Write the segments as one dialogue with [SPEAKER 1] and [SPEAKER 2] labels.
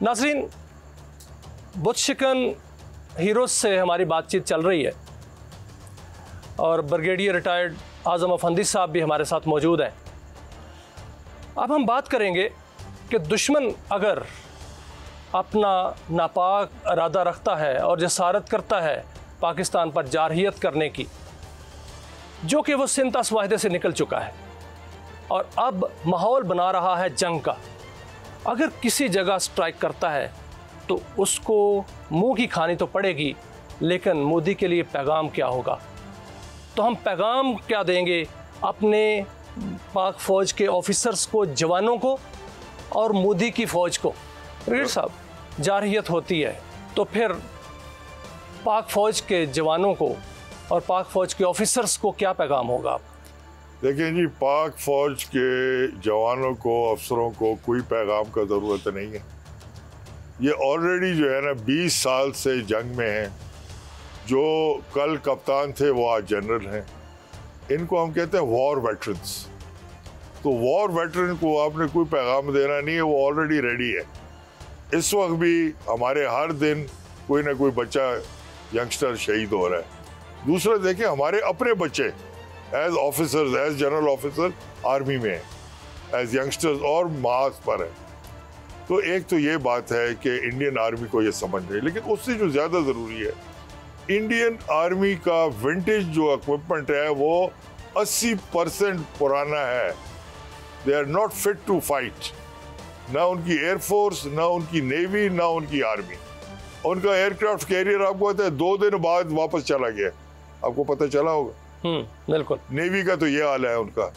[SPEAKER 1] नाज़रीन, बुत शिकन हीरोज़ से हमारी बातचीत चल रही है और ब्रिगेडियर रिटायर्ड आज़म अफंदी साहब भी हमारे साथ मौजूद हैं। अब हम बात करेंगे कि दुश्मन अगर अपना नापाक इरादा रखता है और जसारत करता है पाकिस्तान पर जारहियत करने की, जो कि वो सिंतास वाहिदे से निकल चुका है और अब माहौल बना रहा है जंग का, अगर किसी जगह स्ट्राइक करता है तो उसको मुंह की खानी तो पड़ेगी, लेकिन मोदी के लिए पैगाम क्या होगा? तो हम पैगाम क्या देंगे अपने पाक फ़ौज के ऑफिसर्स को, जवानों को और मोदी की फ़ौज को? ब्रिगेडियर साहब, जारहियत होती है तो फिर पाक फ़ौज के जवानों को और पाक फ़ौज के ऑफिसर्स को क्या पैगाम होगा?
[SPEAKER 2] देखिए जी, पाक फ़ौज के जवानों को, अफसरों को कोई पैगाम का ज़रूरत नहीं है। ये ऑलरेडी जो है ना 20 साल से जंग में हैं। जो कल कप्तान थे वो आज जनरल हैं। इनको हम कहते हैं वॉर वेटरन्स। तो वॉर वेटरन को आपने कोई पैगाम देना नहीं है, वो ऑलरेडी रेडी है। इस वक्त भी हमारे हर दिन कोई ना कोई बच्चा, यंगस्टर शहीद हो रहा है। दूसरा देखिए, हमारे अपने बच्चे as officers, as general officer army में हैं, एज यंगस्टर्स और मास पर है। तो एक तो ये बात है कि इंडियन आर्मी को ये समझ रही है, लेकिन उससे जो ज़्यादा ज़रूरी है, इंडियन आर्मी का विंटेज जो इक्विपमेंट है वो 80% पुराना है। They are not fit to fight. ना उनकी एयरफोर्स, ना उनकी नेवी, ना उनकी आर्मी। उनका एयरक्राफ्ट कैरियर आपको पता है 2 दिन बाद वापस चला गया, आपको पता चला होगा।
[SPEAKER 1] बिल्कुल।
[SPEAKER 2] नेवी का तो ये हाल है, उनका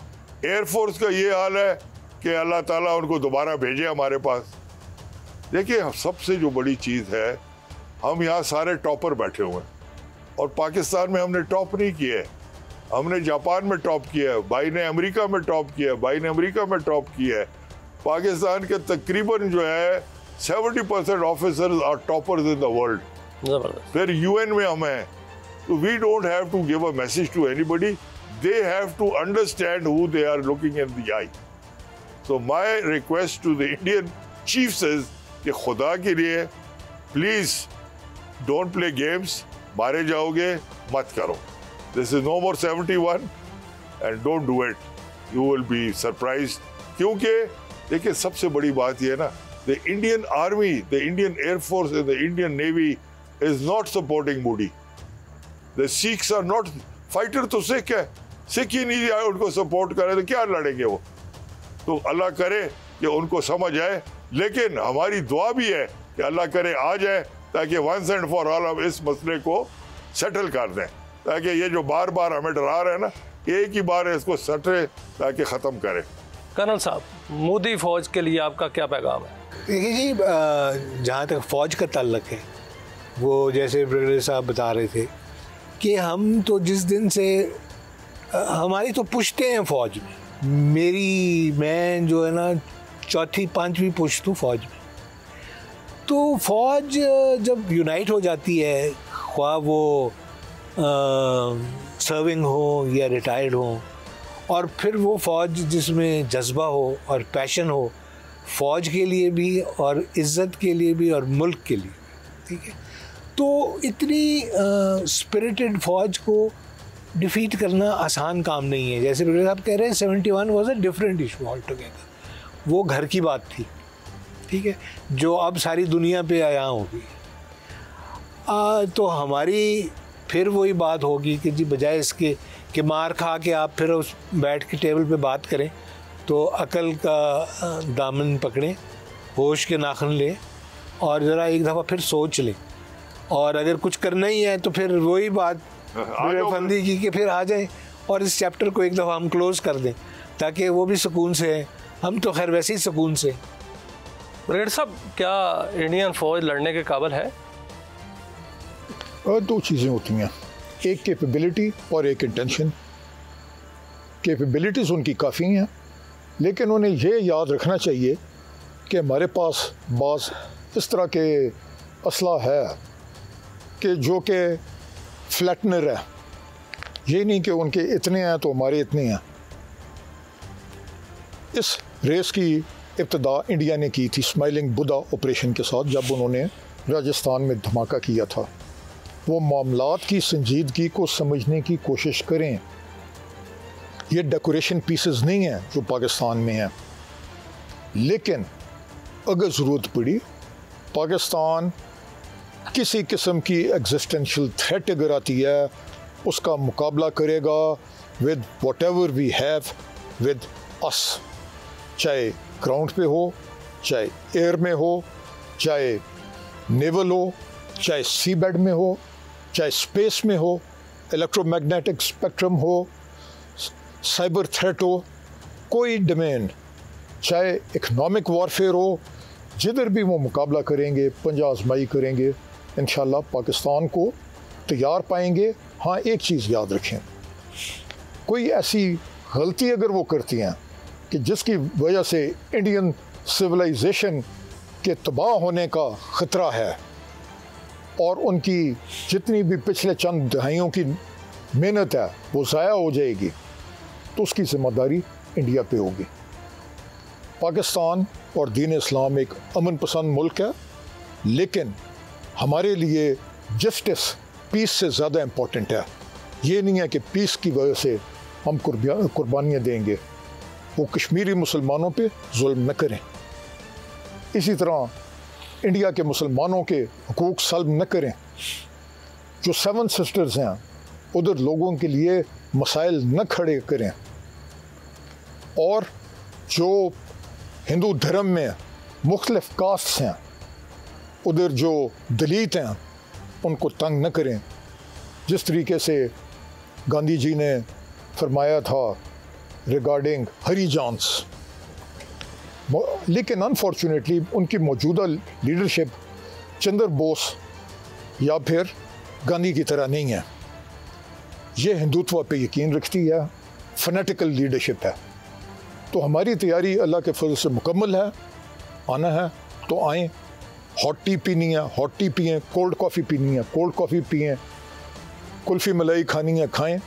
[SPEAKER 2] एयरफोर्स का ये हाल है कि अल्लाह ताला उनको दोबारा भेजे हमारे पास। देखिए, सबसे जो बड़ी चीज़ है, हम यहाँ सारे टॉपर बैठे हुए हैं और पाकिस्तान में हमने टॉप नहीं किया है। हमने जापान में टॉप किया है, भाई ने अमेरिका में टॉप किया है, भाई ने अमेरिका में टॉप किया है। पाकिस्तान के तकरीबन जो है 70% officers are toppers in the world. फिर यूएन में हम हैं। तो we don't have to give a message to anybody, they have to understand who they are looking in the eye. So my request to the Indian chiefs is कि खुदा के लिए please don't play games. मारे जाओगे मत करो। This is no more 71 and don't do it, you will be surprised. क्योंकि देखिए, सबसे बड़ी बात यह है ना, the Indian army, the Indian air force and the Indian navy is not supporting Modi. The Sikhs are not fighter. तो सिख है, सिख ही नहीं उनको सपोर्ट करे तो क्या लड़ेंगे वो? तो अल्लाह करे कि उनको समझ आए, लेकिन हमारी दुआ भी है कि अल्लाह करे आ जाए, ताकि वंस एंड फॉर ऑल हम इस मसले को सेटल कर दें, ताकि ये जो बार बार हमें डरा रहे हैं ना, एक ही बार इसको सेटल ताकि ख़त्म करें।
[SPEAKER 1] कर्नल साहब, मोदी फ़ौज के लिए आपका क्या पैगाम है?
[SPEAKER 3] देखिए जी, जहाँ तक फ़ौज का ताल्लुक है, वो जैसे ब्रिगेडियर साहब बता रहे थे कि हम तो जिस दिन से हमारी तो पुश्ते हैं फ़ौज में। मैं जो है ना 4वीं 5वीं पुश्त हूँ फ़ौज में। तो फ़ौज जब यूनाइट हो जाती है, ख्वाह वो सर्विंग हो या रिटायर्ड हो, और फिर वो फ़ौज जिसमें जज्बा हो और पैशन हो, फ़ौज के लिए भी और इज़्ज़त के लिए भी और मुल्क के लिए, ठीक है। तो इतनी स्पिरिटेड फ़ौज को डिफीट करना आसान काम नहीं है। जैसे ब्रिगेडियर साहब कह रहे हैं 71 was a different issue all together. वो घर की बात थी, ठीक है, जो अब सारी दुनिया पे आया होगी। तो हमारी फिर वही बात होगी कि जी बजाय इसके कि मार खा के आप फिर उस बैठ के टेबल पे बात करें, तो अकल का दामन पकड़ें, होश के नाखन लें और ज़रा एक दफ़ा फिर सोच लें। और अगर कुछ करना ही है तो फिर वही बात फंदी की कि फिर आ जाएं और इस चैप्टर को एक दफ़ा हम क्लोज़ कर दें, ताकि वो भी सुकून से है, हम तो खैर वैसे ही सुकून से।
[SPEAKER 1] ब्रिगेडियर साहब, क्या इंडियन फ़ौज लड़ने के काबिल है?
[SPEAKER 4] 2 चीज़ें होती हैं, एक कैपेबिलिटी और एक इंटेंशन। कैपेबिलिटीज़ उनकी काफ़ी हैं, लेकिन उन्हें ये याद रखना चाहिए कि हमारे पास बाज़ इस तरह के असला है कि जो कि फ्लैटनर है। ये नहीं कि उनके इतने हैं तो हमारे इतने हैं। इस रेस की इब्तदा इंडिया ने की थी स्माइलिंग बुद्धा ऑपरेशन के साथ, जब उन्होंने राजस्थान में धमाका किया था। वो मामलात की संजीदगी को समझने की कोशिश करें। ये डेकोरेशन पीसेस नहीं हैं जो पाकिस्तान में हैं, लेकिन अगर ज़रूरत पड़ी पाकिस्तान किसी किस्म की एग्जिस्टेंशियल थ्रेट अगर आती है, उसका मुकाबला करेगा with whatever we have with us, चाहे ग्राउंड पे हो, चाहे एयर में हो, चाहे नेवल हो, चाहे सी बेड में हो, चाहे स्पेस में हो, इलेक्ट्रोमैग्नेटिक स्पेक्ट्रम हो, साइबर थ्रेट हो, कोई डोमेन, चाहे इकोनॉमिक वॉरफेयर हो, जिधर भी वो मुकाबला करेंगे, पंजा आजमाई करेंगे, इंशाल्लाह पाकिस्तान को तैयार पाएंगे। हाँ, एक चीज़ याद रखें, कोई ऐसी गलती अगर वो करती हैं कि जिसकी वजह से इंडियन सिविलाइजेशन के तबाह होने का ख़तरा है और उनकी जितनी भी पिछले चंद दहाइयों की मेहनत है वो ज़ाया हो जाएगी, तो उसकी ज़िम्मेदारी इंडिया पे होगी। पाकिस्तान और दीन इस्लाम एक अमन पसंद मुल्क है, लेकिन हमारे लिए जस्टिस पीस से ज़्यादा इम्पोर्टेंट है। ये नहीं है कि पीस की वजह से हम कुर्बानियाँ देंगे। वो कश्मीरी मुसलमानों पे जुल्म न करें, इसी तरह इंडिया के मुसलमानों के हुकूक सल्ब न करें। जो 7 सिस्टर्स हैं उधर लोगों के लिए मसाइल न खड़े करें, और जो हिंदू धर्म में मुख्तलिफ कास्ट्स हैं उधर जो दलित हैं उनको तंग न करें। जिस तरीके से गांधी जी ने फरमाया था रिगार्डिंग हरिजान्स, लेकिन अनफॉर्चुनेटली उनकी मौजूदा लीडरशिप चंद्र बोस या फिर गांधी की तरह नहीं है। ये हिंदुत्व पे यकीन रखती है, फनेटिकल लीडरशिप है। तो हमारी तैयारी अल्लाह के फजल से मुकम्मल है। आना है तो आएँ, हॉट टी पीनी है हॉट टी पिएँ, कोल्ड कॉफ़ी पीनी है कोल्ड कॉफ़ी पिएँ, कुल्फ़ी मलाई खानी है खाएँ।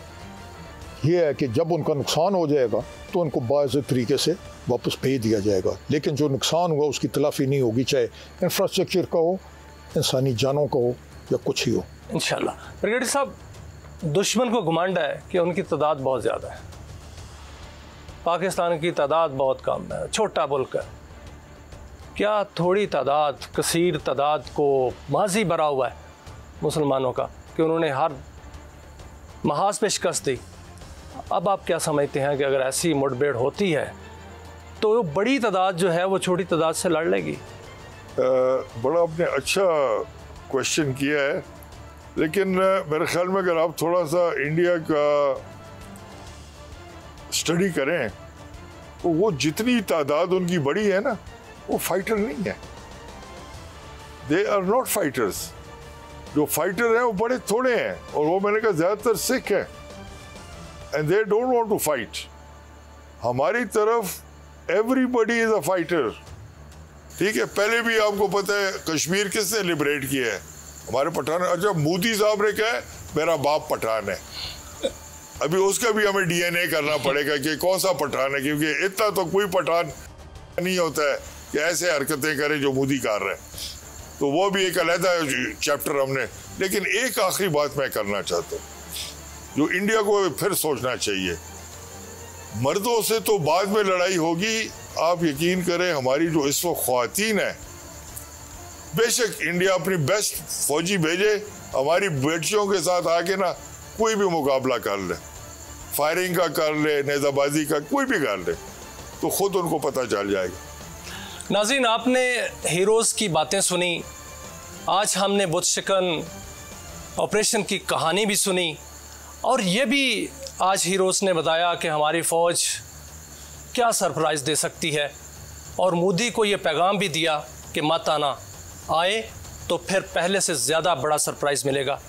[SPEAKER 4] ये है कि जब उनका नुकसान हो जाएगा तो उनको बाइज़्ज़त तरीके से वापस भेज दिया जाएगा, लेकिन जो नुकसान हुआ उसकी तलाफ़ी नहीं होगी, चाहे इंफ्रास्ट्रक्चर का हो, इंसानी जानों का हो या कुछ ही हो।
[SPEAKER 1] इंशाल्लाह। ब्रिगेडियर साहब, दुश्मन को घमंड है कि उनकी तादाद बहुत ज़्यादा है, पाकिस्तान की तादाद बहुत कम है, छोटा मुल्क है। क्या थोड़ी तादाद, कसीर तादाद को माजी भरा हुआ है मुसलमानों का कि उन्होंने हर महाज पे शिकस्त दी? अब आप क्या समझते हैं कि अगर ऐसी मुठभेड़ होती है तो बड़ी तादाद जो है वो छोटी तादाद से लड़ लेगी?
[SPEAKER 2] बड़ा आपने अच्छा क्वेश्चन किया है, लेकिन मेरे ख्याल में अगर आप थोड़ा सा इंडिया का स्टडी करें तो वो जितनी तादाद उनकी बड़ी है ना, वो फाइटर नहीं है। They are not fighters. जो फाइटर हैं वो बड़े थोड़े हैं, और वो मैंने कहा ज़्यादातर सिख हैं, and they don't want to fight. हमारी तरफ एवरीबडी इज अ फाइटर। ठीक है, पहले भी आपको पता है कश्मीर किसने लिबरेट किया है? हमारे पठान। अच्छा, मोदी साहब ने कहा मेरा बाप पठान है, अभी उसका भी हमें डीएनए करना पड़ेगा कि कौन सा पठान है, क्योंकि इतना तो कोई पठान नहीं होता है कि ऐसे हरकतें करे जो मोदी कर रहे हैं। तो वो भी एक अलग चैप्टर हमने। लेकिन एक आखिरी बात मैं करना चाहता हूँ जो इंडिया को फिर सोचना चाहिए। मर्दों से तो बाद में लड़ाई होगी, आप यकीन करें हमारी जो इस वक्त ख्वातीन है, बेशक इंडिया अपनी बेस्ट फौजी भेजे, हमारी बेटियों के साथ आके ना कोई भी मुकाबला कर ले, फायरिंग का कर ले, नेज़ाबाजी का कोई भी कर ले, तो खुद उनको पता चल जाएगा।
[SPEAKER 1] नाज़रीन, आपने हीरोज़ की बातें सुनी, आज हमने बुत शिकन ऑपरेशन की कहानी भी सुनी, और ये भी आज हीरोज़ ने बताया कि हमारी फ़ौज क्या सरप्राइज़ दे सकती है, और मोदी को ये पैगाम भी दिया कि मत आना, आए तो फिर पहले से ज़्यादा बड़ा सरप्राइज़ मिलेगा।